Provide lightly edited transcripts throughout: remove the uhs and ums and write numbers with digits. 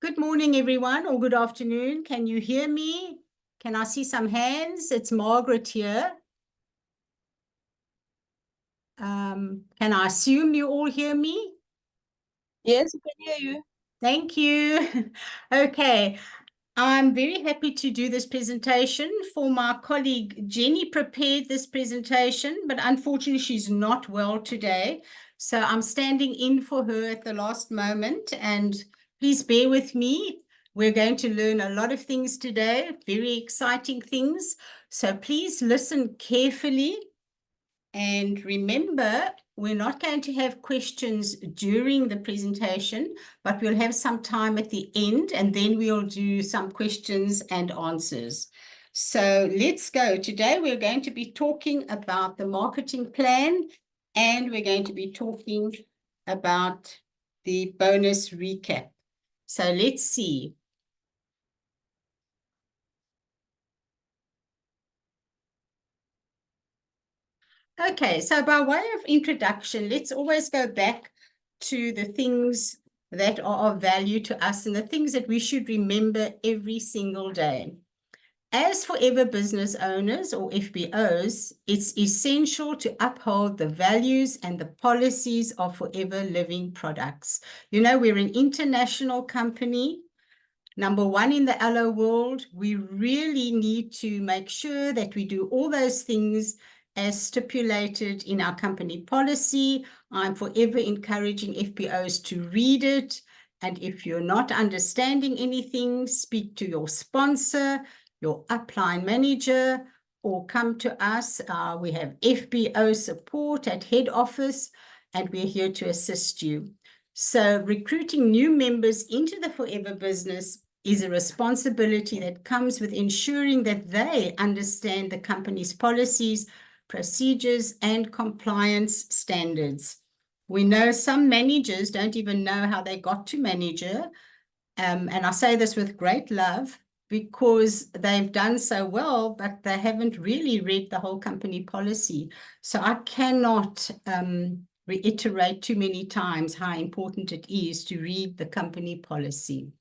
Good morning, everyone, or good afternoon. Can you hear me? Can I see some hands? It's Margaret here. Can I assume you all hear me? Yes, we can hear you. Thank you. Okay, I'm very happy to do this presentation for my colleague. Jenny prepared this presentation, but unfortunately she's not well today. So I'm standing in for her at the last moment, and please bear with me. We're going to learn a lot of things today, very exciting things. So please listen carefully. And remember, we're not going to have questions during the presentation, but we'll have some time at the end, and then we'll do some questions and answers. So let's go. Today, we're going to be talking about the marketing plan, and we're going to be talking about the bonus recap. So let's see. Okay, so by way of introduction, let's always go back to the things that are of value to us and the things that we should remember every single day. As forever business owners or FBOs, it's essential to uphold the values and the policies of Forever Living products. You know, we're an international company, #1 in the aloe world. We really need to make sure that we do all those things as stipulated in our company policy. I'm forever encouraging FBOs to read it. And if you're not understanding anything, speak to your sponsor, your upline manager, or come to us. We have FBO support at head office, and we're here to assist you. So recruiting new members into the Forever business is a responsibility that comes with ensuring that they understand the company's policies, procedures, and compliance standards. We know some managers don't even know how they got to manager, and I say this with great love because they've done so well, but they haven't really read the whole company policy. So I cannot reiterate too many times how important it is to read the company policy.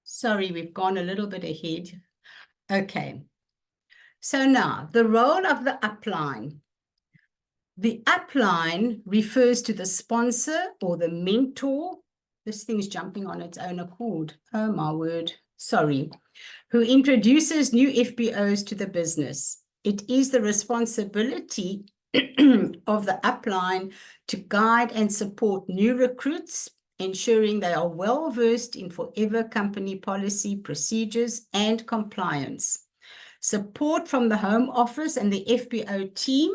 Sorry, we've gone a little bit ahead. Okay. So now, the role of the upline. The upline refers to the sponsor or the mentor. This thing's jumping on its own accord. Oh, my word. Sorry. Who introduces new FBOs to the business. It is the responsibility of the upline to guide and support new recruits, ensuring they are well-versed in Forever company policy, procedures, and compliance. Support from the Home Office and the FBO team.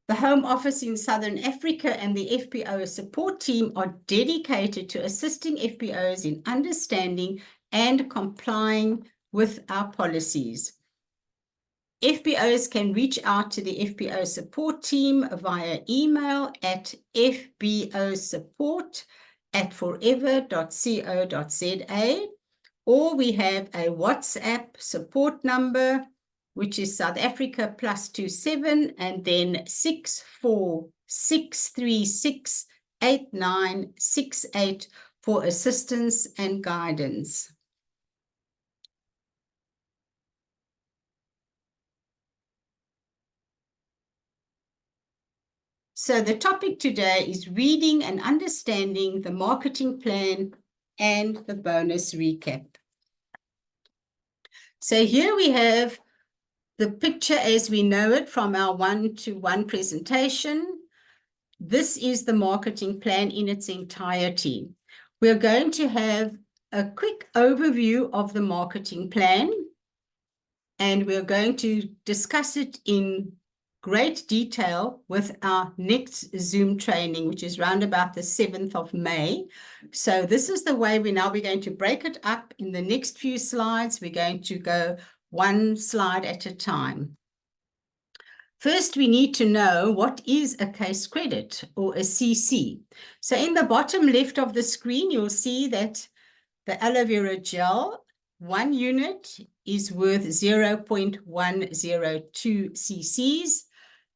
The Home Office in Southern Africa and the FBO support team are dedicated to assisting FBOs in understanding and complying with our policies. FBOs can reach out to the FBO support team via email at fbosupport@forever.co.za, or we have a WhatsApp support number, which is South Africa +27 and then 646368968 for assistance and guidance. So the topic today is reading and understanding the marketing plan and the bonus recap. So here we have the picture as we know it from our one-to-one presentation. This is the marketing plan in its entirety. We're going to have a quick overview of the marketing plan, and we're going to discuss it in great detail with our next Zoom training, which is round about the 7th of May. So this is the way we're going to break it up in the next few slides. We're going to go one slide at a time. First, we need to know what is a case credit or a CC. So in the bottom left of the screen, you'll see that the aloe vera gel, 1 unit is worth 0.102 cc's.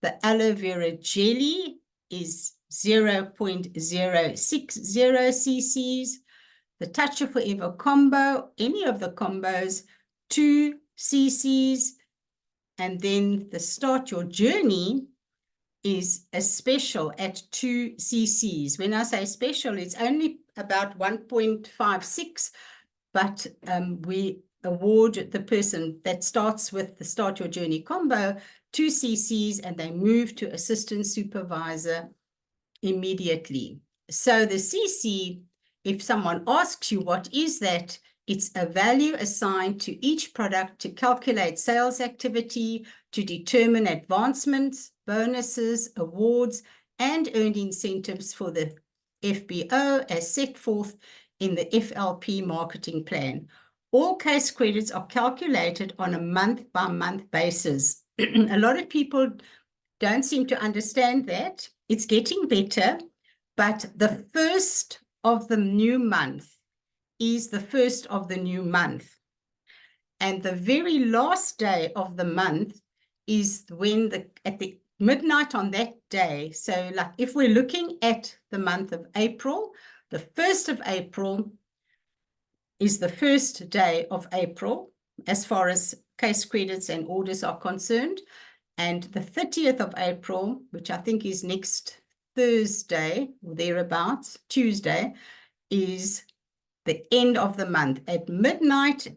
The aloe vera jelly is 0.060 cc's. The Touch of Forever combo, any of the combos, 2 cc's. And then the Start Your Journey is a special at 2 cc's. When I say special, it's only about 1.56, but we award the person that starts with the Start Your Journey combo 2 cc's, and they move to assistant supervisor immediately. So the CC, if someone asks you what is that, it's a value assigned to each product to calculate sales activity, to determine advancements, bonuses, awards, and earned incentives for the FBO as set forth in the FLP marketing plan. All case credits are calculated on a month-by-month basis. A lot of people don't seem to understand that. It's getting better, but the first of the new month is the first of the new month. And the very last day of the month is when at the midnight on that day. So like if we're looking at the month of April, the 1st of April is the first day of April as far as case credits and orders are concerned. And the 30th of April, which I think is next Thursday or thereabouts, Tuesday, is the end of the month. At midnight,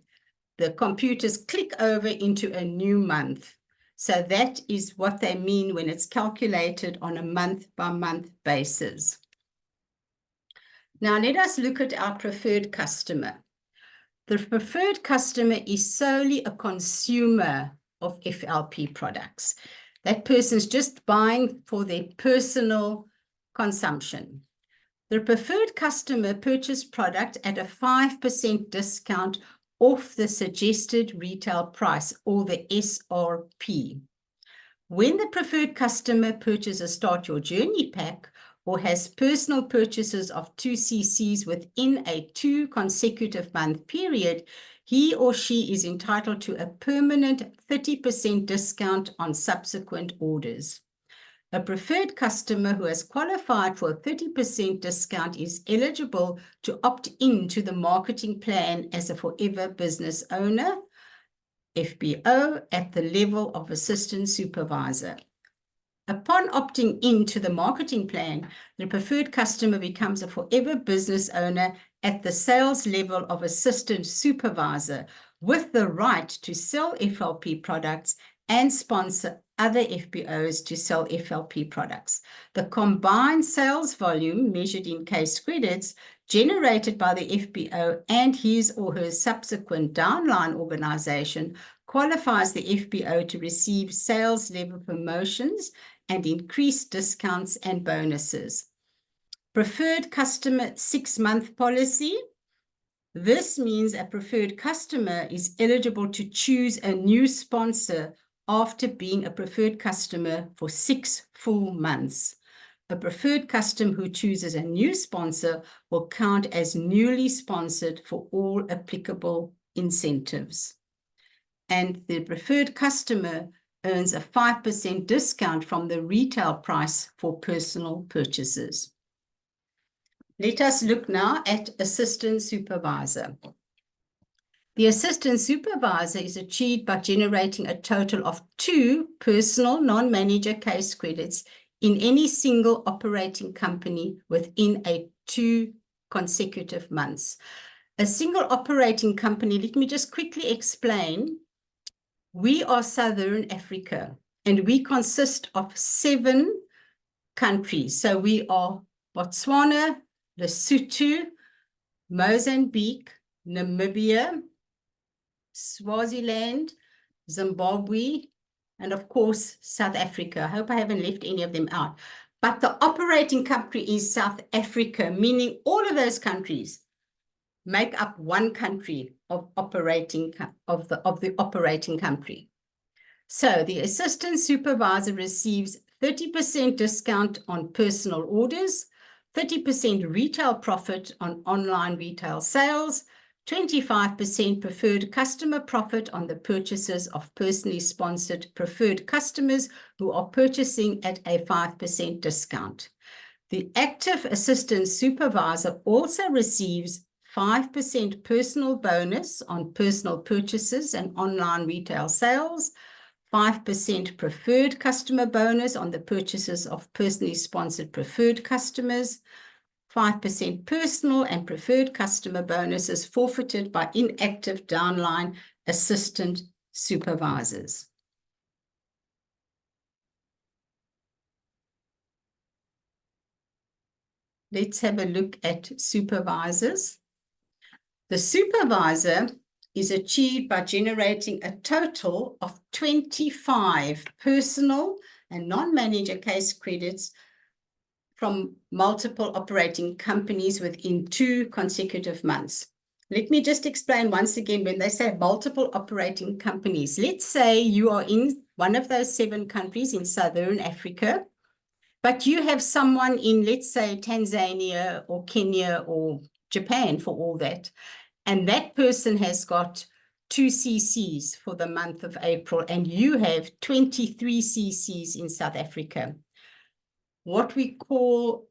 the computers click over into a new month. So that is what they mean when it's calculated on a month-by-month basis. Now, let us look at our preferred customer. The preferred customer is solely a consumer of FLP products. That person's just buying for their personal consumption. The preferred customer purchased product at a 5% discount off the suggested retail price, or the SRP. When the preferred customer purchases a Start Your Journey pack or has personal purchases of 2 cc's within a 2 consecutive month period, he or she is entitled to a permanent 30% discount on subsequent orders. A preferred customer who has qualified for a 30% discount is eligible to opt in to the marketing plan as a forever business owner, FBO, at the level of assistant supervisor. Upon opting into the marketing plan, the preferred customer becomes a forever business owner at the sales level of assistant supervisor, with the right to sell FLP products and sponsor other FBOs to sell FLP products. The combined sales volume measured in case credits generated by the FBO and his or her subsequent downline organization qualifies the FBO to receive sales level promotions and increased discounts and bonuses. Preferred customer 6-month policy. This means a preferred customer is eligible to choose a new sponsor after being a preferred customer for 6 full months. A preferred customer who chooses a new sponsor will count as newly sponsored for all applicable incentives. And the preferred customer earns a 5% discount from the retail price for personal purchases. Let us look now at assistant supervisor. The assistant supervisor is achieved by generating a total of 2 personal non-manager case credits in any single operating company within a 2 consecutive months. A single operating company, let me just quickly explain. We are Southern Africa, and we consist of 7 countries. So we are Botswana, Lesotho, Mozambique, Namibia, Swaziland, Zimbabwe, and of course, South Africa. I hope I haven't left any of them out. But the operating country is South Africa, meaning all of those countries make up one country of the operating country. So the assistant supervisor receives 30% discount on personal orders, 30% retail profit on online retail sales, 25% preferred customer profit on the purchases of personally sponsored preferred customers who are purchasing at a 5% discount. The active assistant supervisor also receives 5% personal bonus on personal purchases and online retail sales, 5% preferred customer bonus on the purchases of personally sponsored preferred customers, 5% personal and preferred customer bonuses forfeited by inactive downline assistant supervisors. Let's have a look at supervisors. The supervisor is achieved by generating a total of 25 personal and non-manager case credits from multiple operating companies within 2 consecutive months. Let me just explain once again, when they say multiple operating companies, let's say you are in one of those 7 countries in Southern Africa, but you have someone in, let's say, Tanzania or Kenya or Japan for all that, and that person has got 2 CCs for the month of April, and you have 23 CCs in South Africa. What we call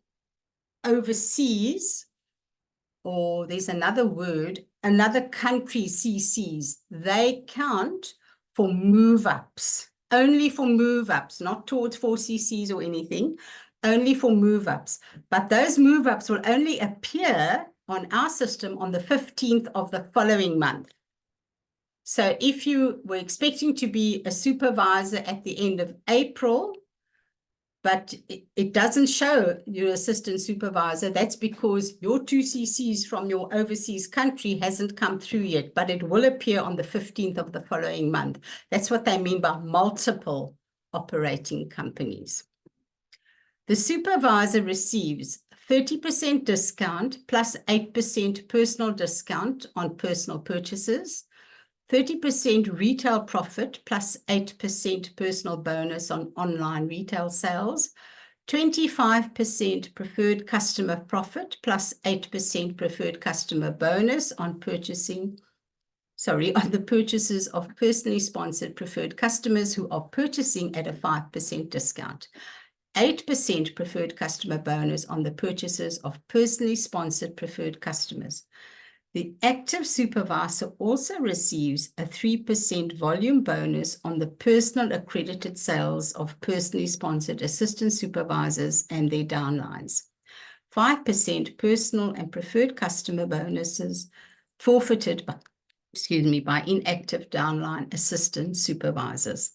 overseas, or there's another word, another country CCs, they count for move-ups, only for move-ups, not towards 4 CCs or anything, only for move-ups. But those move-ups will only appear on our system on the 15th of the following month. So if you were expecting to be a supervisor at the end of April, but it doesn't show your assistant supervisor, that's because your 2 CCs from your overseas country hasn't come through yet, but it will appear on the 15th of the following month. That's what they mean by multiple operating companies. The supervisor receives 30% discount plus 8% personal discount on personal purchases, 30% retail profit plus 8% personal bonus on online retail sales, 25% preferred customer profit plus 8% preferred customer bonus on on the purchases of personally sponsored preferred customers who are purchasing at a 5% discount, 8% preferred customer bonus on the purchases of personally sponsored preferred customers. The active supervisor also receives a 3% volume bonus on the personal accredited sales of personally sponsored assistant supervisors and their downlines. 5% personal and preferred customer bonuses forfeited by inactive downline assistant supervisors.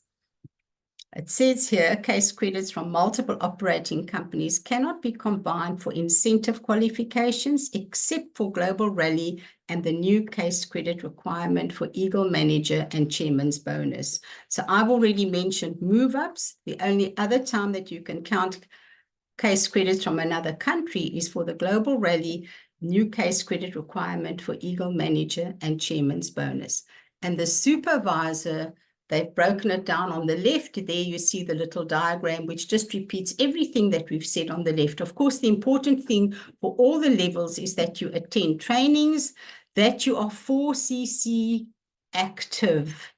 It says here, case credits from multiple operating companies cannot be combined for incentive qualifications except for Global Rally and the new case credit requirement for Eagle Manager and Chairman's bonus. So I've already mentioned move-ups. The only other time that you can count case credits from another country is for the Global Rally new case credit requirement for Eagle Manager and Chairman's bonus. And the supervisor, they've broken it down on the left. There you see the little diagram, which just repeats everything that we've said on the left. Of course, the important thing for all the levels is that you attend trainings, that you are 4CC active,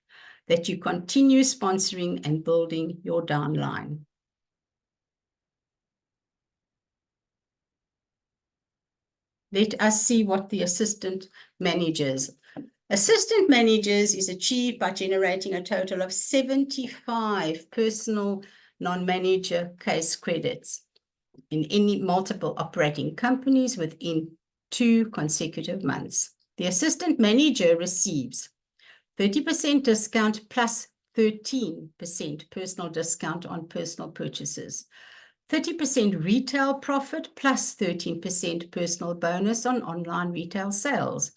that you continue sponsoring and building your downline. Let us see what the assistant managers. Assistant managers is achieved by generating a total of 75 personal non-manager case credits in any multiple operating companies within 2 consecutive months. The assistant manager receives 30% discount plus 13% personal discount on personal purchases, 30% retail profit plus 13% personal bonus on online retail sales,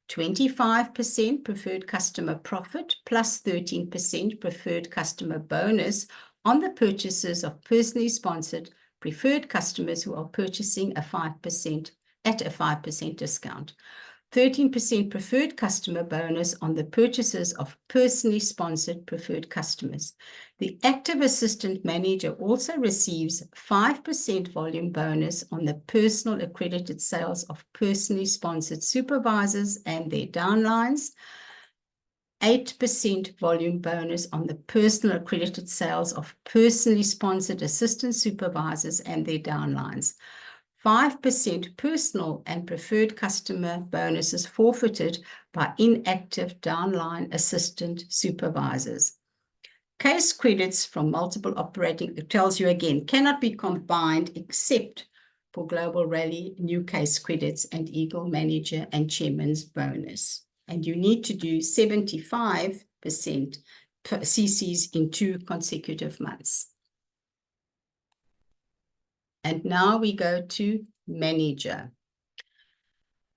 25% preferred customer profit plus 13% preferred customer bonus on the purchases of personally sponsored preferred customers who are purchasing at a 5% discount. 13% preferred customer bonus on the purchases of personally sponsored preferred customers. The active assistant manager also receives 5% volume bonus on the personal accredited sales of personally sponsored supervisors and their downlines, 8% volume bonus on the personal accredited sales of personally sponsored assistant supervisors and their downlines, 5% personal and preferred customer bonuses forfeited by inactive downline assistant supervisors. Case credits from multiple operating, it tells you again, cannot be combined except for Global Rally, new case credits, and Eagle Manager and Chairman's bonus. And you need to do 75% CCs in 2 consecutive months. And now we go to manager.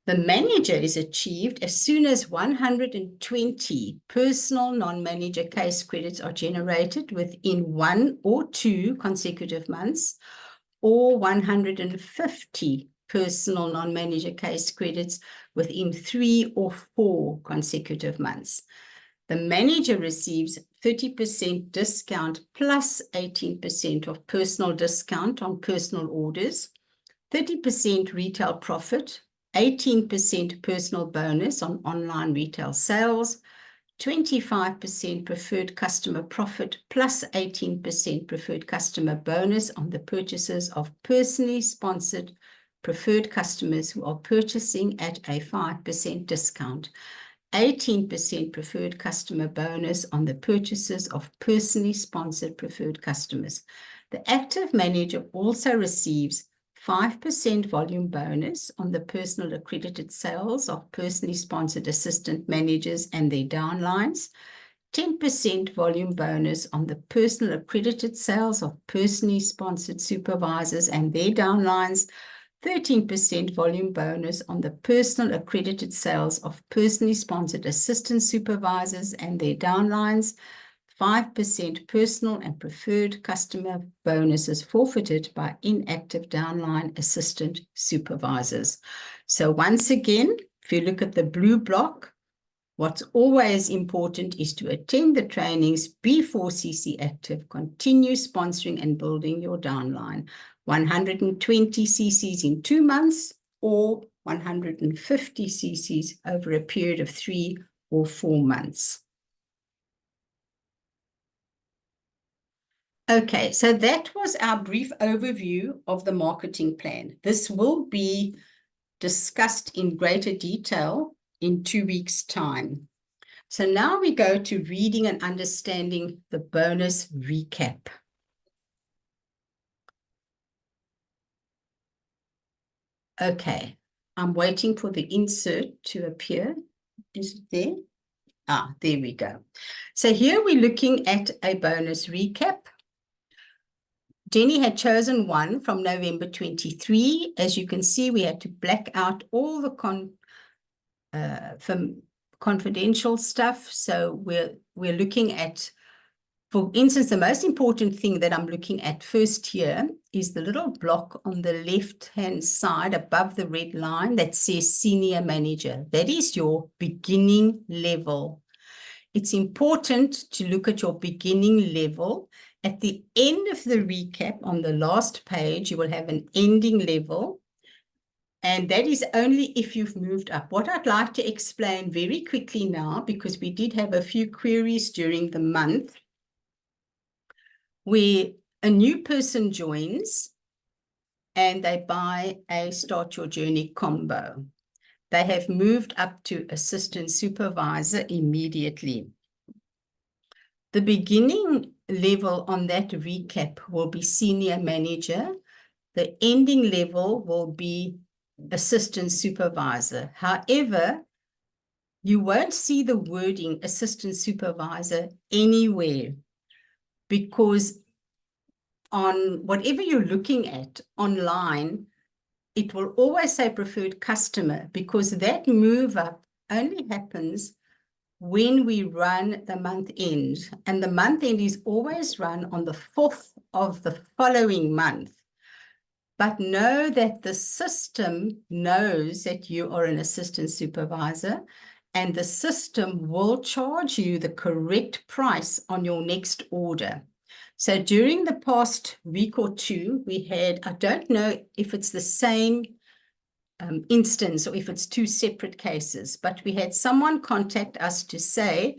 The manager is achieved as soon as 120 personal non-manager case credits are generated within 1 or 2 consecutive months, or 150 personal non-manager case credits within 3 or 4 consecutive months. The manager receives 30% discount plus 18% of personal discount on personal orders, 30% retail profit, 18% personal bonus on online retail sales, 25% preferred customer profit plus 18% preferred customer bonus on the purchases of personally sponsored preferred customers who are purchasing at a 5% discount, 18% preferred customer bonus on the purchases of personally sponsored preferred customers. The active manager also receives 5% volume bonus on the personal accredited sales of personally sponsored assistant managers and their downlines, 10% volume bonus on the personal accredited sales of personally sponsored supervisors and their downlines, 13% volume bonus on the personal accredited sales of personally sponsored assistant supervisors and their downlines, 5% personal and preferred customer bonuses forfeited by inactive downline assistant supervisors. So once again, if you look at the blue block, what's always important is to attend the trainings, be 4CC active, continue sponsoring and building your downline. 120 CCs in 2 months or 150 CCs over a period of 3 or 4 months. Okay, so that was our brief overview of the marketing plan. This will be discussed in greater detail in 2 weeks' time. So now we go to reading and understanding the bonus recap. Okay, I'm waiting for the insert to appear. Is it there? Ah, there we go. So here we're looking at a bonus recap. Jenny had chosen one from November 23. As you can see, we had to black out all the confidential stuff. So we're looking at, for instance, the most important thing that I'm looking at first here is the little block on the left-hand side above the red line that says senior manager. That is your beginning level. It's important to look at your beginning level. At the end of the recap on the last page, you will have an ending level. And that is only if you've moved up. What I'd like to explain very quickly now, because we did have a few queries during the month, where a new person joins and they buy a Start Your Journey combo. They have moved up to assistant supervisor immediately. The beginning level on that recap will be senior manager. The ending level will be assistant supervisor. However, you won't see the wording assistant supervisor anywhere, because on whatever you're looking at online, it will always say preferred customer, because that move up only happens when we run the month end. And the month end is always run on the 4th of the following month. But know that the system knows that you are an assistant supervisor, and the system will charge you the correct price on your next order. So during the past week or two, we had, I don't know if it's the same instance or if it's two separate cases, but we had someone contact us to say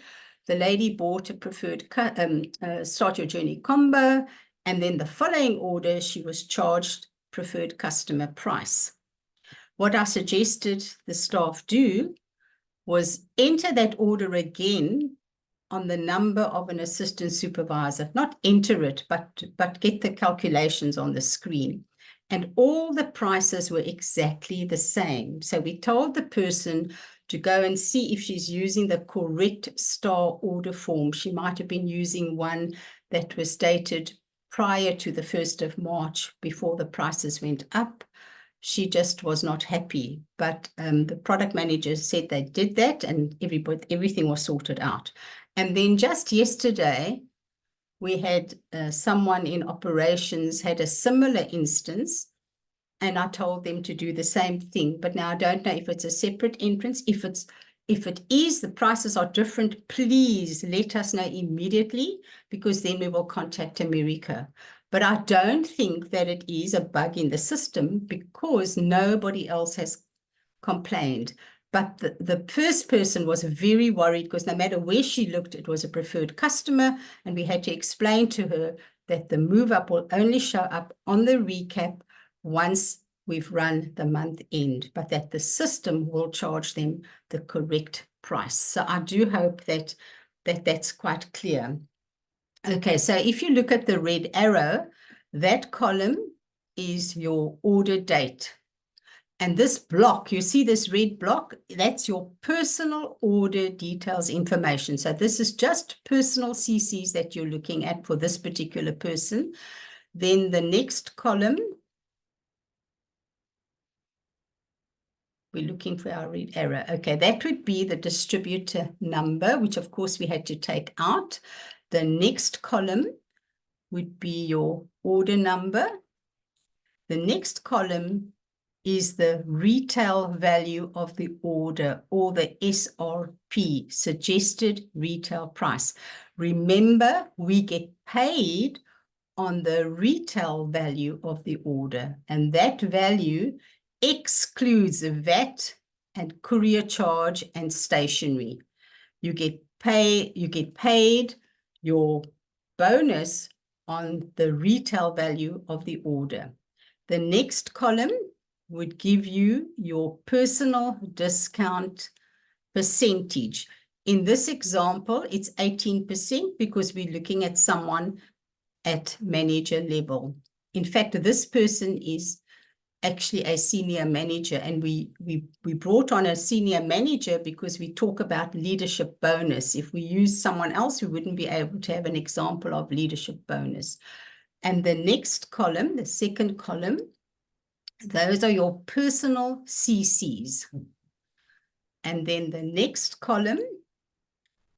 the lady bought a preferred Start Your Journey combo, and then the following order she was charged preferred customer price. What I suggested the staff do was enter that order again on the number of an assistant supervisor, not enter it, but get the calculations on the screen. And all the prices were exactly the same. So we told the person to go and see if she's using the correct star order form. She might have been using one that was dated prior to the 1st of March before the prices went up. She just was not happy, but the product manager said they did that and everything was sorted out. And then just yesterday, we had someone in operations had a similar instance, and I told them to do the same thing. But now I don't know if it's a separate entrance. If it is, the prices are different, please let us know immediately, because then we will contact America. But I don't think that it is a bug in the system, because nobody else has complained. But the first person was very worried, because no matter where she looked, it was a preferred customer, and we had to explain to her that the move up will only show up on the recap once we've run the month end, but that the system will charge them the correct price. So I do hope that that's quite clear. Okay, so if you look at the red arrow, that column is your order date. And this block, you see this red block, that's your personal order details information. So this is just personal CCs that you're looking at for this particular person. Then the next column, we're looking for our red arrow. Okay, that would be the distributor number, which of course we had to take out. The next column would be your order number. The next column is the retail value of the order, or the SRP, suggested retail price. Remember, we get paid on the retail value of the order, and that value excludes the VAT and courier charge and stationery. You get paid your bonus on the retail value of the order. The next column would give you your personal discount percentage. In this example, it's 18% because we're looking at someone at manager level. In fact, this person is actually a senior manager, and we brought on a senior manager because we talk about leadership bonus. If we use someone else, we wouldn't be able to have an example of leadership bonus. And the next column, the second column, those are your personal CCs. And then the next column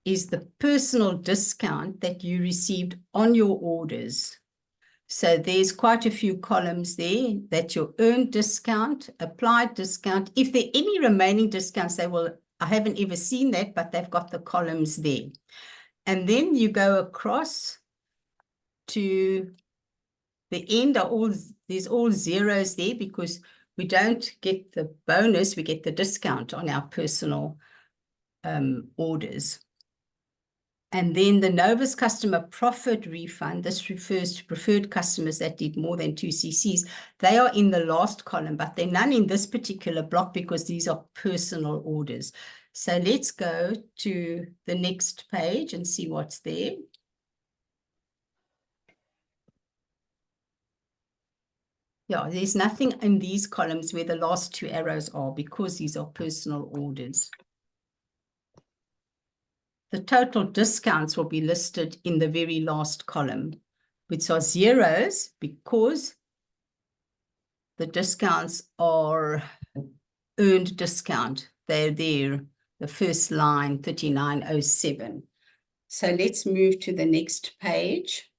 is the personal discount that you received on your orders. So there's quite a few columns there. That's your earned discount, applied discount. If there are any remaining discounts, they will, I haven't ever seen that, but they've got the columns there. And then you go across to the end, there's all zeros there because we don't get the bonus, we get the discount on our personal orders. And then the Novus customer profit refund, this refers to preferred customers that did more than 2 CCs. They are in the last column, but they're none in this particular block because these are personal orders. So let's go to the next page and see what's there. Yeah, there's nothing in these columns where the last 2 arrows are because these are personal orders. The total discounts will be listed in the very last column, which are zeros because the discounts are earned discount. They're there, the first line, 3907. So let's move to the next page.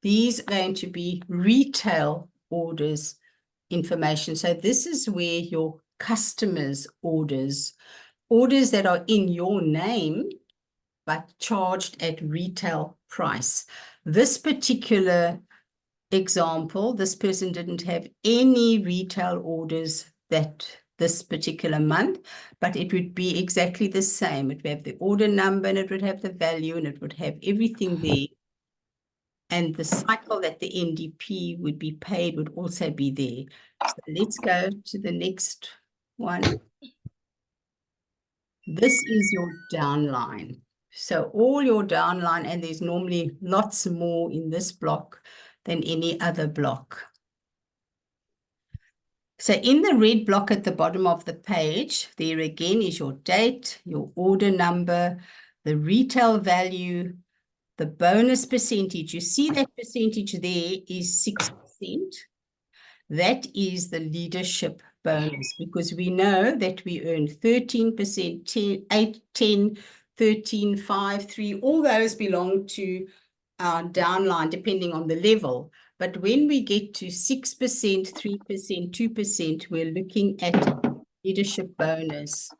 These are going to be retail orders information. So this is where your customers' orders that are in your name, but charged at retail price. This particular example, this person didn't have any retail orders this particular month, but it would be exactly the same. It would have the order number, and it would have the value, and it would have everything there. And the cycle that the NDP would be paid would also be there. So let's go to the next one. This is your downline. So all your downline, and there's normally lots more in this block than any other block. So in the red block at the bottom of the page, there again is your date, your order number, the retail value, the bonus percentage. You see that percentage there is 6%. That is the leadership bonus, because we know that we earn 13%, 10, 8, 10, 13, 5, 3, all those belong to our downline depending on the level. But when we get to 6%, 3%, 2%, we're looking at leadership bonus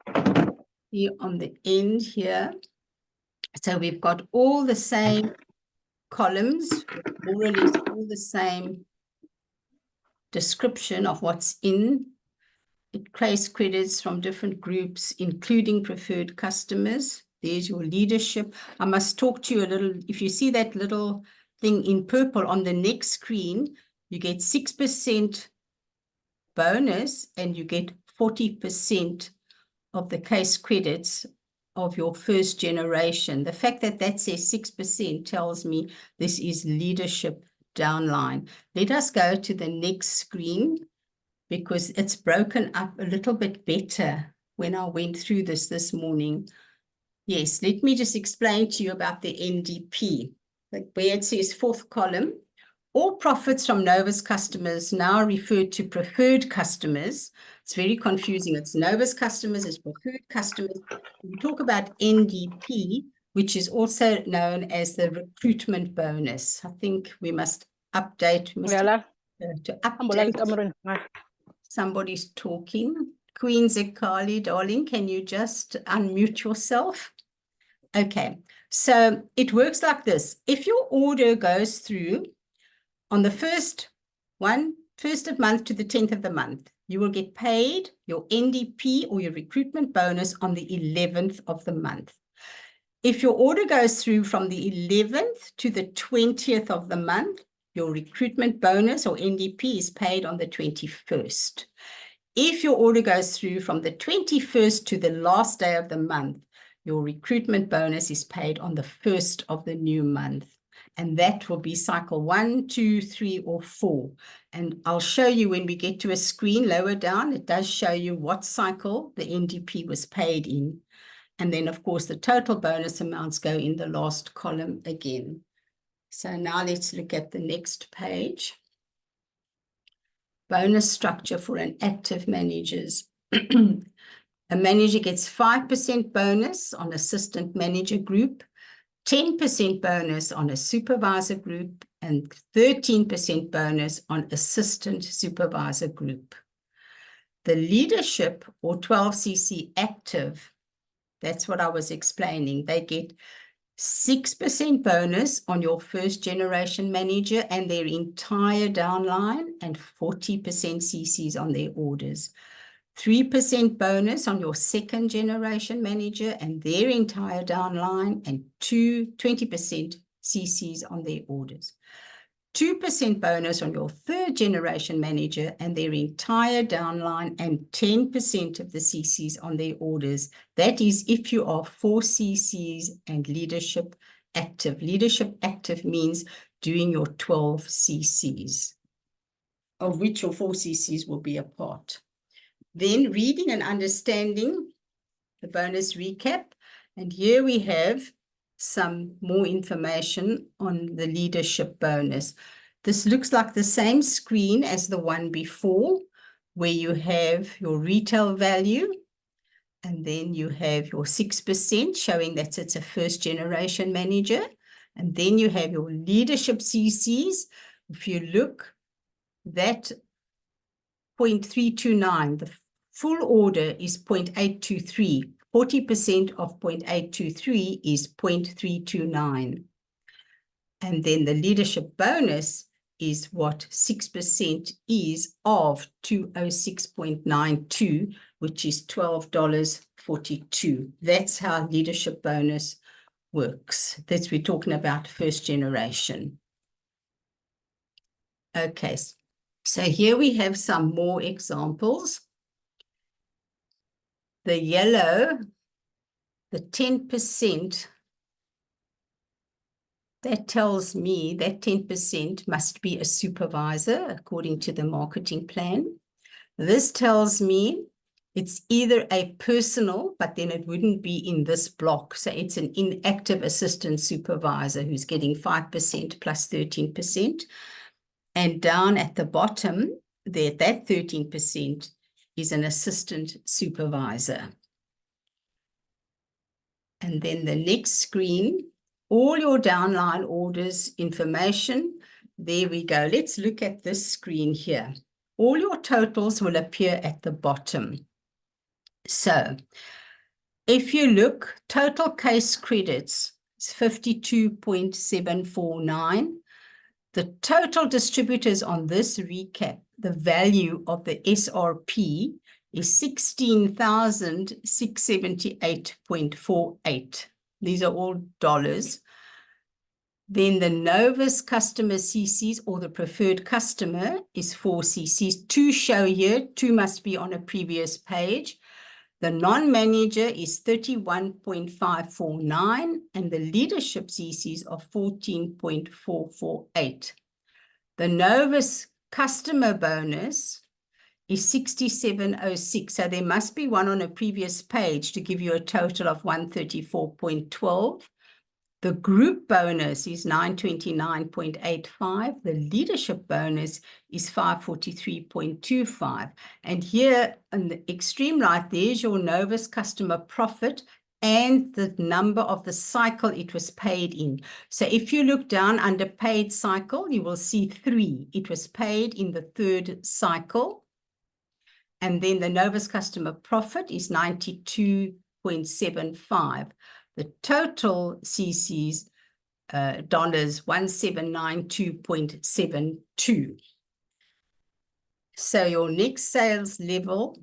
here on the end here. So we've got all the same columns, more or less all the same description of what's in. It creates credits from different groups, including preferred customers. There's your leadership. I must talk to you a little. If you see that little thing in purple on the next screen, you get 6% bonus and you get 40% of the case credits of your first generation. The fact that that says 6% tells me this is leadership downline. Let us go to the next screen, because it's broken up a little bit better when I went through this morning. Yes, let me just explain to you about the NDP. Like where it says fourth column, all profits from Novus customers now referred to preferred customers. It's very confusing. It's Novus customers, it's preferred customers. We talk about NDP, which is also known as the recruitment bonus. I think we must update. To update. Somebody's talking. Queen Zekali, darling, can you just unmute yourself? Okay, so it works like this. If your order goes through on the first of month to the 10th of the month, you will get paid your NDP or your recruitment bonus on the 11th of the month. If your order goes through from the 11th to the 20th of the month, your recruitment bonus or NDP is paid on the 21st. If your order goes through from the 21st to the last day of the month, your recruitment bonus is paid on the 1st of the new month. And that will be cycle 1, 2, 3, or 4. And I'll show you when we get to a screen lower down, it does show you what cycle the NDP was paid in. And then, of course, the total bonus amounts go in the last column again. So now let's look at the next page. Bonus structure for an active managers. A manager gets 5% bonus on assistant manager group, 10% bonus on a supervisor group, and 13% bonus on assistant supervisor group. The leadership or 12cc active, that's what I was explaining. They get 6% bonus on your first generation manager and their entire downline, and 40% CCs on their orders. 3% bonus on your second generation manager and their entire downline, and 20% CCs on their orders. 2% bonus on your third generation manager and their entire downline, and 10% of the CCs on their orders. That is if you are 4 CCs and leadership active. Leadership active means doing your 12 CCs, of which your 4 CCs will be a part. Then reading and understanding the bonus recap. And here we have some more information on the leadership bonus. This looks like the same screen as the one before, where you have your retail value, and then you have your 6% showing that it's a first generation manager. And then you have your leadership CCs. If you look, that 0.329, the full order is 0.823. 40% of 0.823 is 0.329. And then the leadership bonus is what 6% is of 206.92, which is $12.42. That's how leadership bonus works. That's we're talking about first generation. Okay, so here we have some more examples. The yellow, the 10%, that tells me that 10% must be a supervisor according to the marketing plan. This tells me it's either a personal, but then it wouldn't be in this block. So it's an inactive assistant supervisor who's getting 5% plus 13%. And down at the bottom, there, that 13% is an assistant supervisor. And then the next screen, all your downline orders information. There we go. Let's look at this screen here. All your totals will appear at the bottom. So if you look, total case credits is 52.749. The total distributors on this recap, the value of the SRP is 16,678.48. These are all dollars. Then the Novus customer CCs, or the preferred customer, is 4 CCs. 2 show here, 2 must be on a previous page. The non-manager is 31.549, and the leadership CCs are 14.448. The Novus customer bonus is 6706. So there must be one on a previous page to give you a total of 134.12. The group bonus is 929.85. The leadership bonus is 543.25. And here on the extreme right, there's your Novus customer profit and the number of the cycle it was paid in. So if you look down under paid cycle, you will see 3. It was paid in the 3rd cycle. And then the Novus customer profit is 92.75. The total CCs, dollars 1792.72. So your next sales level,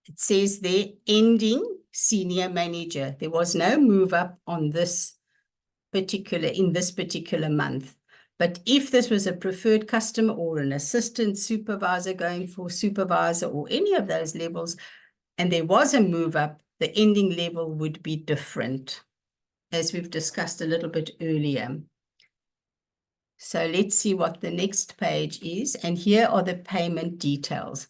it says there, ending senior manager. There was no move up on this in this particular month. But if this was a preferred customer or an assistant supervisor going for supervisor or any of those levels, and there was a move up, the ending level would be different, as we've discussed a little bit earlier. So let's see what the next page is. And here are the payment details.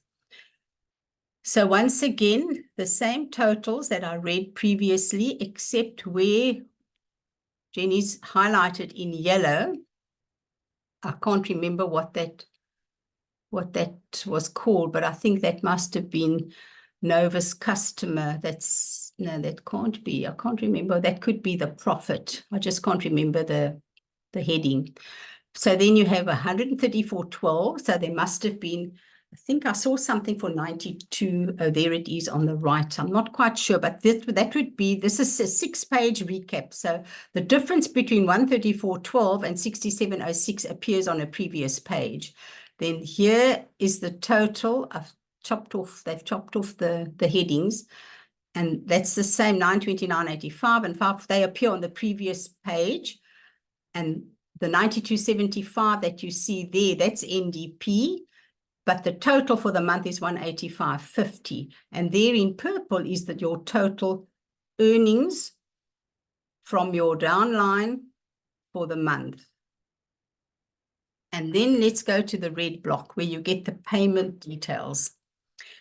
So once again, the same totals that I read previously, except where Jenny's highlighted in yellow. I can't remember what that was called, but I think that must have been Novus customer. No, that can't be. I can't remember. That could be the profit. I just can't remember the heading. So then you have 134.12. So there must have been, I think I saw something for 92. Oh, there it is on the right. I'm not quite sure, but that would be, this is a 6-page recap. So the difference between 134.12 and 6706 appears on a previous page. Then here is the total. They've chopped off the headings. And that's the same 929.85 and 5. They appear on the previous page. And the 92.75 that you see there, that's NDP. But the total for the month is 185.50. And there in purple is that your total earnings from your downline for the month. And then let's go to the red block where you get the payment details.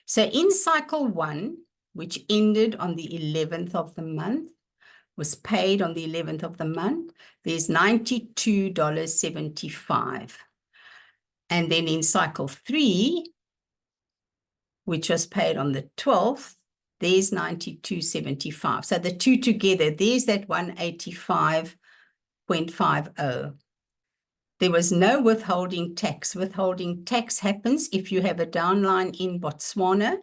So in cycle 1, which ended on the 11th of the month, was paid on the 11th of the month, there's $92.75. And then in cycle 3, which was paid on the 12th, there's $92.75. So the two together, there's that 185 0.50. There was no withholding tax. Withholding tax happens if you have a downline in Botswana.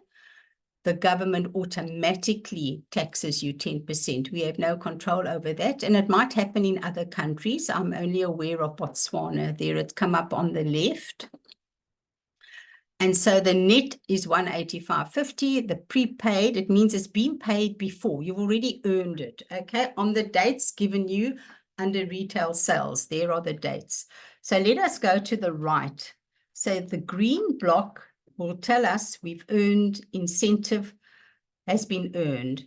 The government automatically taxes you 10%. We have no control over that, and it might happen in other countries. I'm only aware of Botswana. There it's come up on the left. And so the net is 185.50. The prepaid, it means it's been paid before. You've already earned it, okay, on the dates given you under retail sales. There are the dates. So let us go to the right. So the green block will tell us we've earned incentive, has been earned.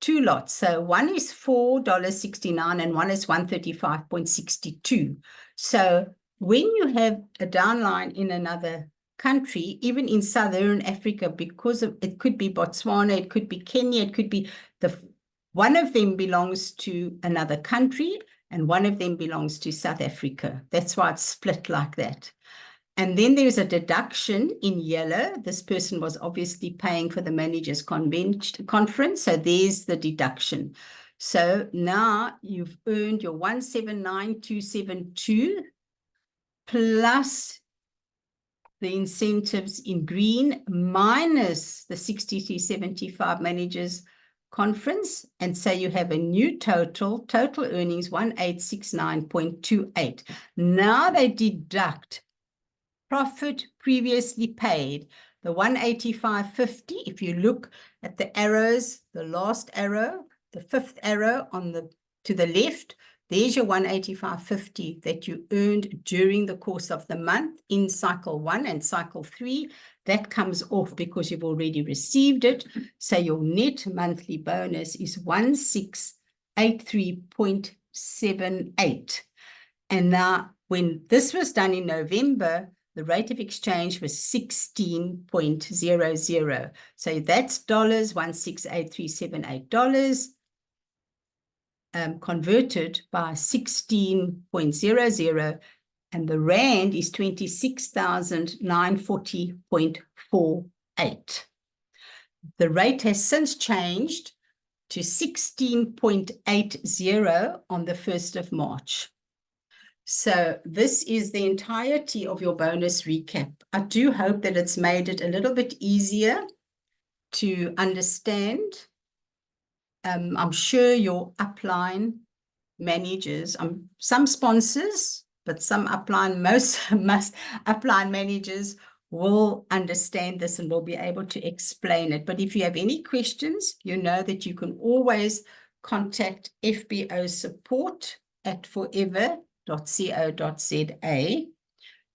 Two lots. So one is $4.69 and one is 135.62. So when you have a downline in another country, even in Southern Africa, because of, it could be Botswana, it could be Kenya, it could be one of them belongs to another country and one of them belongs to South Africa. That's why it's split like that. And then there's a deduction in yellow. This person was obviously paying for the managers' conference. So there's the deduction. So now you've earned your 179,272 plus the incentives in green minus the 6375 managers conference. And so you have a new total earnings 1869.28. Now they deduct profit previously paid, the 185.50. If you look at the arrows, the last arrow, the fifth arrow on the to the left, there's your 185.50 that you earned during the course of the month in cycle 1 and cycle 3. That comes off because you've already received it. So your net monthly bonus is 1683.78. And now when this was done in November, the rate of exchange was 16.00. So that's dollars, $168378, converted by 16.00, and the rand is 26,940.48. The rate has since changed to 16.80 on the 1st of March. So this is the entirety of your bonus recap. I do hope that it's made it a little bit easier to understand. I'm sure your upline managers, some sponsors, but some upline, most upline managers will understand this and will be able to explain it. But if you have any questions, you know that you can always contact FBO support at forever.co.za.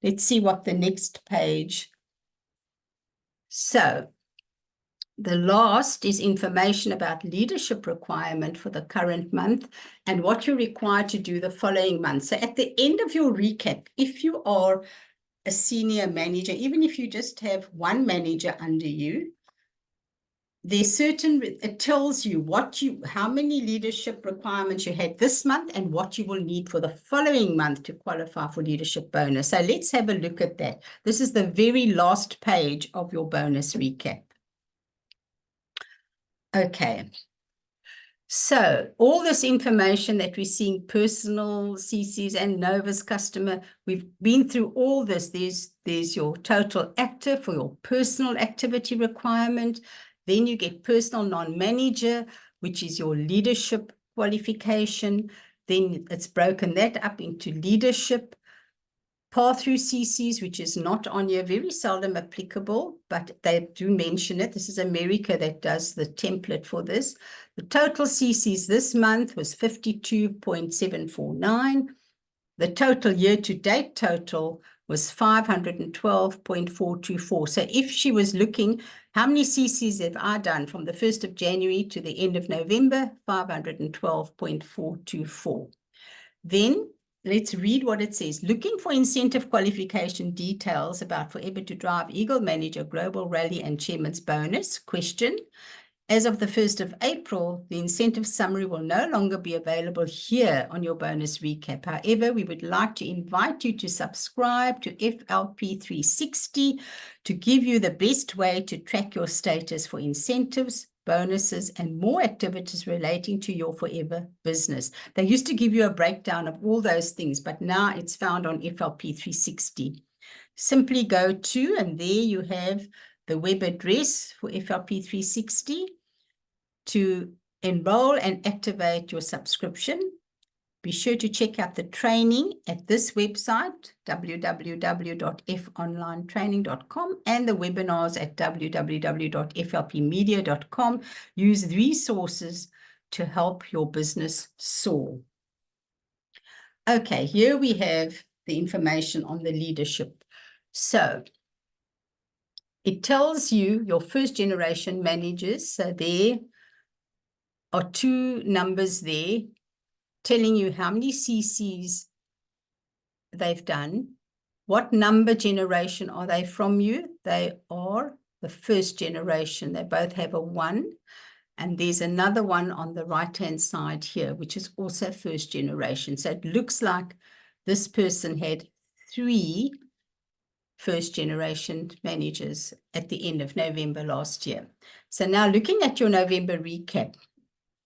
Let's see what the next page. So the last is information about leadership requirement for the current month and what you're required to do the following month. So at the end of your recap, if you are a senior manager, even if you just have one manager under you, there's it tells you how many leadership requirements you had this month and what you will need for the following month to qualify for leadership bonus. So let's have a look at that. This is the very last page of your bonus recap. Okay. So all this information that we're seeing, personal, CCs and Novus customer, we've been through all this. There's your total active for your personal activity requirement. Then you get personal non-manager, which is your leadership qualification. Then it's broken that up into leadership, pass-through CCs, which is not on here, very seldom applicable, but they do mention it. This is America that does the template for this. The total CCs this month was 52.749. The total year-to-date total was 512.424. So if she was looking, how many CCs have I done from the 1st of January to the end of November? 512.424. Then let's read what it says. Looking for incentive qualification details about Forever to Drive Eagle Manager Global Rally and Chairman's Bonus. Question. As of the 1st of April, the incentive summary will no longer be available here on your bonus recap. However, we would like to invite you to subscribe to FLP 360 to give you the best way to track your status for incentives, bonuses, and more activities relating to your forever business. They used to give you a breakdown of all those things, but now it's found on FLP 360. Simply go to, and there you have the web address for FLP 360 to enroll and activate your subscription. Be sure to check out the training at this website, www.fonlinetraining.com, and the webinars at www.flpmedia.com. Use resources to help your business soar. Okay, here we have the information on the leadership. So it tells you your first generation managers. So there are two numbers there telling you how many CCs they've done. What number generation are they from you? They are the first generation. They both have a 1. And there's another one on the right-hand side here, which is also first generation. So it looks like this person had 3 first generation managers at the end of November last year. So now looking at your November recap,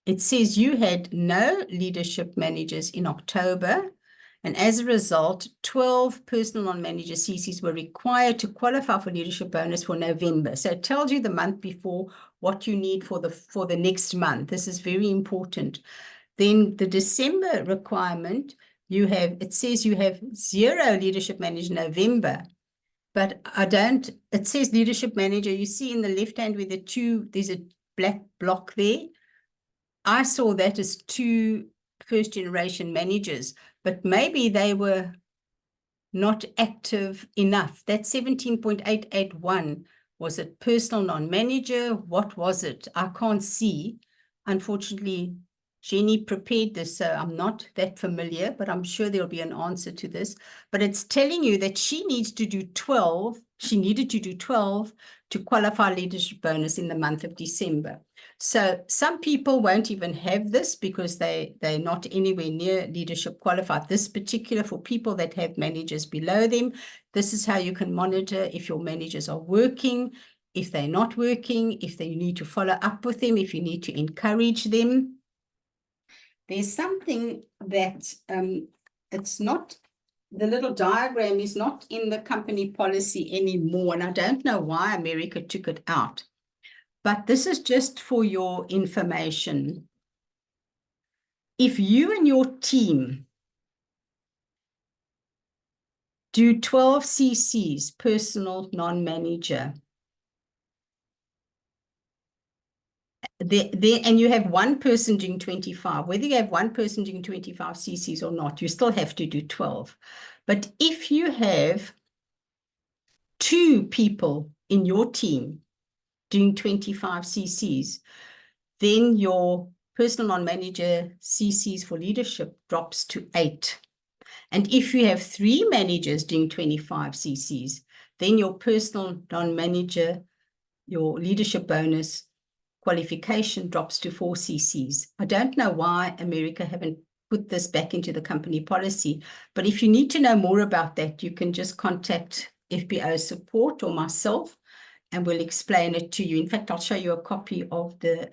it says you had no leadership managers in October, and as a result, 12 personal non-manager CCs were required to qualify for leadership bonus for November. So it tells you the month before what you need for the next month. This is very important. Then the December requirement, it says you have 0 leadership manager in November, but it says leadership manager. You see in the left hand with there's a black block there. I saw that as 2 first generation managers, but maybe they were not active enough. That 17.881, was it personal non-manager? What was it? I can't see. Unfortunately, Jenny prepared this, so I'm not that familiar, but I'm sure there'll be an answer to this. But it's telling you that she needs to do 12. She needed to do 12 to qualify leadership bonus in the month of December. So some people won't even have this because they're not anywhere near leadership qualified. This particular for people that have managers below them, this is how you can monitor if your managers are working, if they're not working, if they need to follow up with them, if you need to encourage them. There's something that it's not, the little diagram is not in the company policy anymore, and I don't know why America took it out. But this is just for your information. If you and your team do 12 CCs, personal non-manager, and you have one person doing 25, whether you have one person doing 25 CCs or not, you still have to do 12. But if you have 2 people in your team doing 25 CCs, then your personal non-manager CCs for leadership drops to 8. And if you have 3 managers doing 25 CCs, then your personal non-manager, your leadership bonus qualification drops to 4 CCs. I don't know why America haven't put this back into the company policy, but if you need to know more about that, you can just contact FBO support or myself, and we'll explain it to you. In fact, I'll show you a copy of the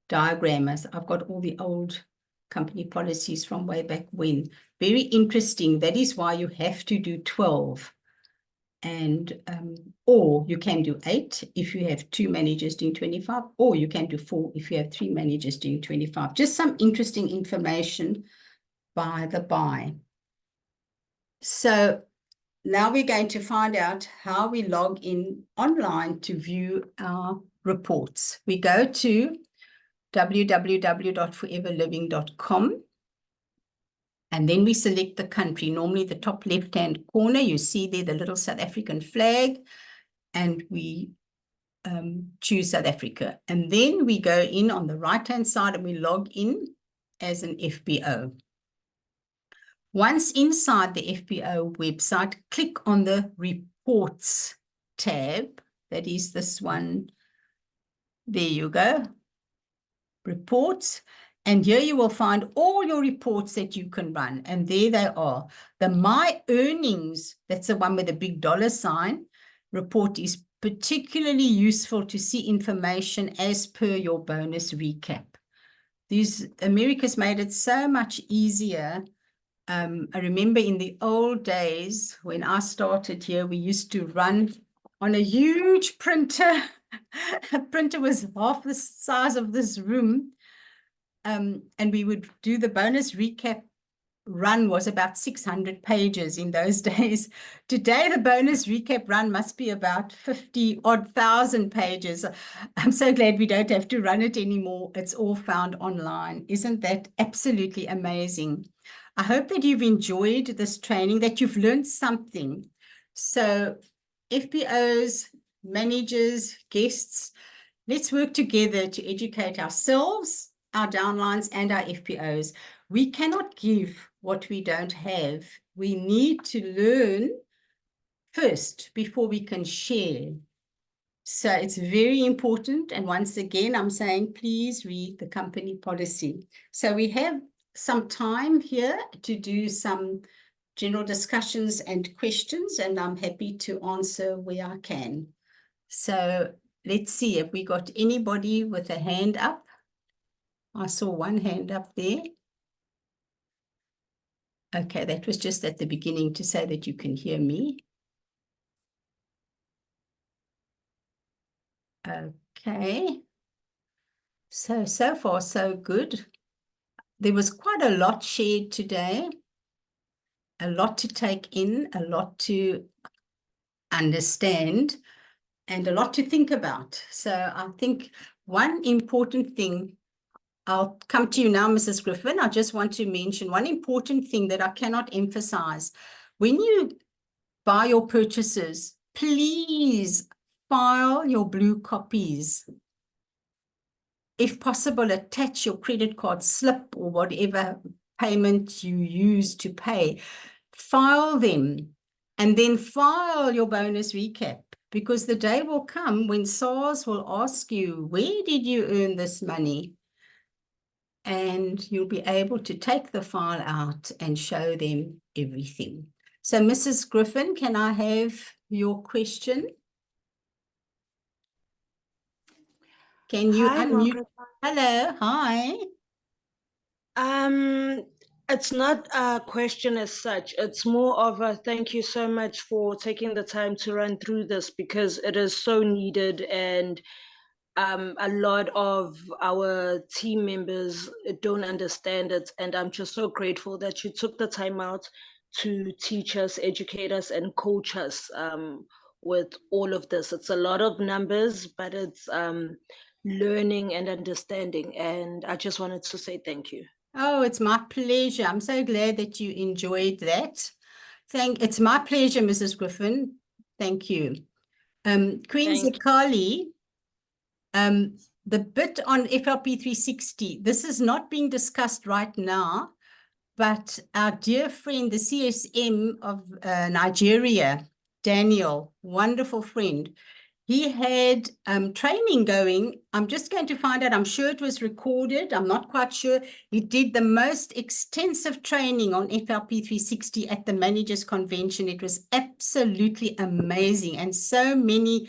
diagram, as I've got all the old company policies from way back when. Very interesting. That is why you have to do 12. And or you can do 8 if you have 2 managers doing 25, or you can do 4 if you have 3 managers doing 25. Just some interesting information by the by. So now we're going to find out how we log in online to view our reports. We go to www.foreverliving.com, and then we select the country. Normally the top left-hand corner, you see there the little South African flag, and we choose South Africa. And then we go in on the right-hand side and we log in as an FBO. Once inside the FBO website, click on the Reports tab. That is this one. There you go. Reports. And here you will find all your reports that you can run. And there they are. The My Earnings, that's the one with the big $ sign, report is particularly useful to see information as per your bonus recap. America's made it so much easier. I remember in the old days when I started here, we used to run on a huge printer. A printer was half the size of this room. And we would do the bonus recap run was about 600 pages in those days. Today, the bonus recap run must be about 50,000 pages. I'm so glad we don't have to run it anymore. It's all found online. Isn't that absolutely amazing? I hope that you've enjoyed this training, that you've learned something. So FPOs, managers, guests, let's work together to educate ourselves, our downlines, and our FPOs. We cannot give what we don't have. We need to learn first before we can share. So it's very important. And once again, I'm saying, please read the company policy. So we have some time here to do some general discussions and questions, and I'm happy to answer where I can. So let's see if we got anybody with a hand up. I saw one hand up there. Okay, that was just at the beginning to say that you can hear me. Okay. So far, so good. There was quite a lot shared today, a lot to take in, a lot to understand, and a lot to think about. So I think one important thing, I'll come to you now, Mrs. Griffin. I just want to mention one important thing that I cannot emphasize. When you buy your purchases, please file your blue copies. If possible, attach your credit card slip or whatever payment you use to pay. File them and then file your bonus recap, because the day will come when SARS will ask you, where did you earn this money? And you'll be able to take the file out and show them everything. So, Mrs. Griffin, can I have your question? Can you Hi, unmute? Margaret. Hello, hi. It's not a question as such. It's more of a thank you so much for taking the time to run through this, because it is so needed, and a lot of our team members don't understand it. And I'm just so grateful that you took the time out to teach us, educate us, and coach us with all of this. It's a lot of numbers, but it's learning and understanding. And I just wanted to say thank you. Oh, it's my pleasure. I'm so glad that you enjoyed that. It's my pleasure, Mrs. Griffin. Thank you. Queen Thank you. Zekali, the bit on FLP 360, this is not being discussed right now, but our dear friend, the CSM of Nigeria, Daniel, wonderful friend, he had training going. I'm just going to find out. I'm sure it was recorded. I'm not quite sure. He did the most extensive training on FLP 360 at the Managers Convention. It was absolutely amazing. And so many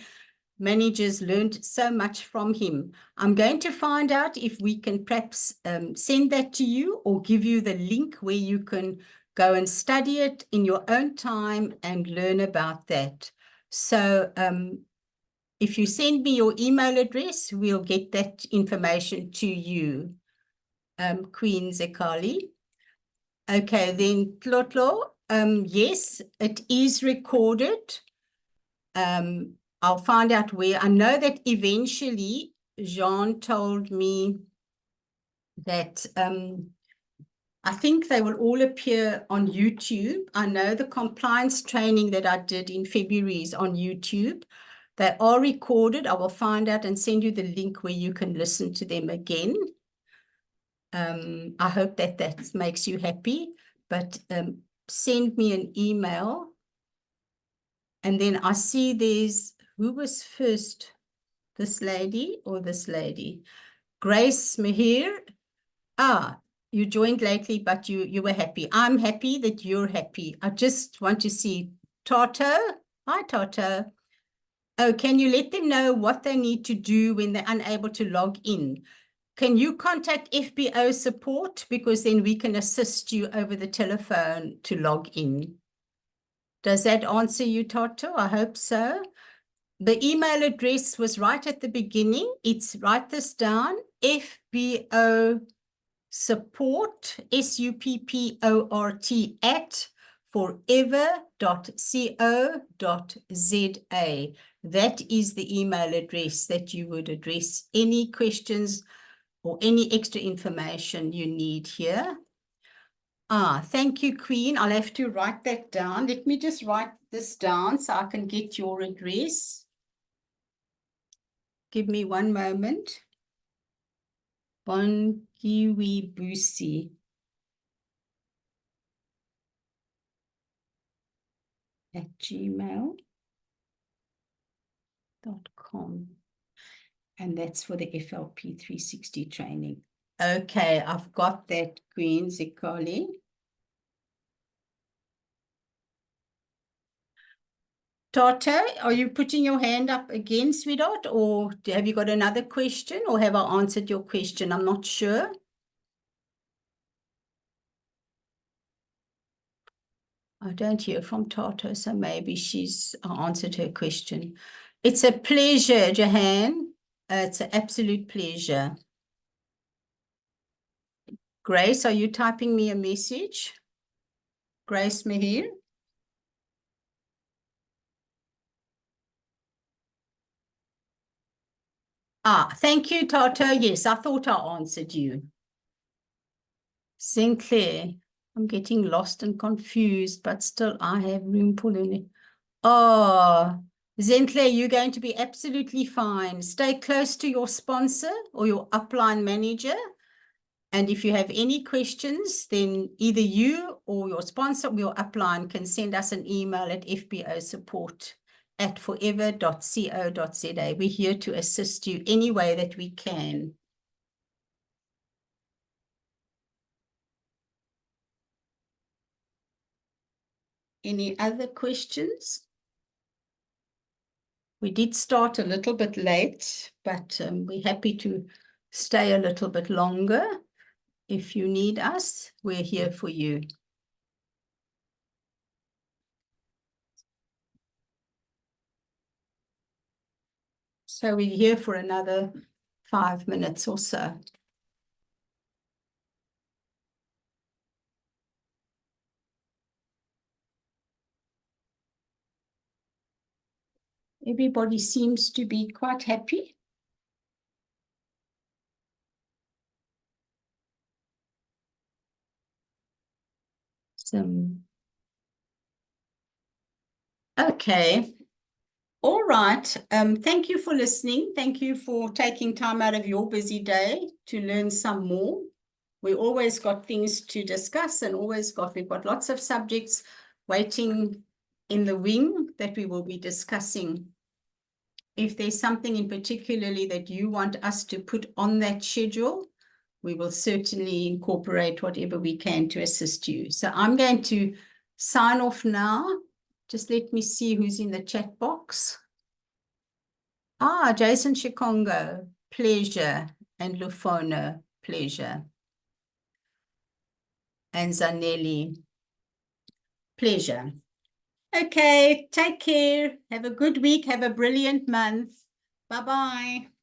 managers learned so much from him. I'm going to find out if we can perhaps send that to you or give you the link where you can go and study it in your own time and learn about that. So if you send me your email address, we'll get that information to you, Queen Zekali. Okay, then Tlotlo, yes, it is recorded. I'll find out where. I know that eventually Jean told me that I think they will all appear on YouTube. I know the compliance training that I did in February is on YouTube. They are recorded. I will find out and send you the link where you can listen to them again. I hope that that makes you happy, but send me an email. And then I see there's, who was first? This lady or this lady? Grace Mahir. Ah, you joined lately, but you were happy. I'm happy that you're happy. I just want to see Tato. Hi, Tato. Oh, can you let them know what they need to do when they're unable to log in? Can you contact FBO support? Because then we can assist you over the telephone to log in. Does that answer you, Toto? I hope so. The email address was right at the beginning. It's, write this down, FBO support, SUPPORT at forever.co.za. That is the email address that you would address any questions or any extra information you need here. Thank you, Queen. I'll have to write that down. Let me just write this down so I can get your address. Give me one moment. Bongiwibusi @gmail.com. And that's for the FLP 360 training. Okay, I've got that, Queen Zikoli. Tata, are you putting your hand up again, sweetheart? Or have you got another question? Or have I answered your question? I'm not sure. I don't hear from Tata, so maybe she's answered her question. It's a pleasure, Jahan. It's an absolute pleasure. Grace, are you typing me a message? Grace Mehir? Thank you, Tata. Yes, I thought I answered you. Sinclair, I'm getting lost and confused, but still I have room for learning. Oh, Sinclair, you're going to be absolutely fine. Stay close to your sponsor or your upline manager. And if you have any questions, then either you or your sponsor or your upline can send us an email at fbosupport@forever.co.za. We're here to assist you any way that we can. Any other questions? We did start a little bit late, but we're happy to stay a little bit longer. If you need us, we're here for you. So we're here for another 5 minutes or so. Everybody seems to be quite happy. Okay. All right. Thank you for listening. Thank you for taking time out of your busy day to learn some more. We always got things to discuss and we've got lots of subjects waiting in the wing that we will be discussing. If there's something in particularly that you want us to put on that schedule, we will certainly incorporate whatever we can to assist you. So I'm going to sign off now. Just let me see who's in the chat box. Jason Chikongo, pleasure. And Lufono, pleasure. And Zanelli, pleasure. Okay, take care. Have a good week. Have a brilliant month. Bye-bye.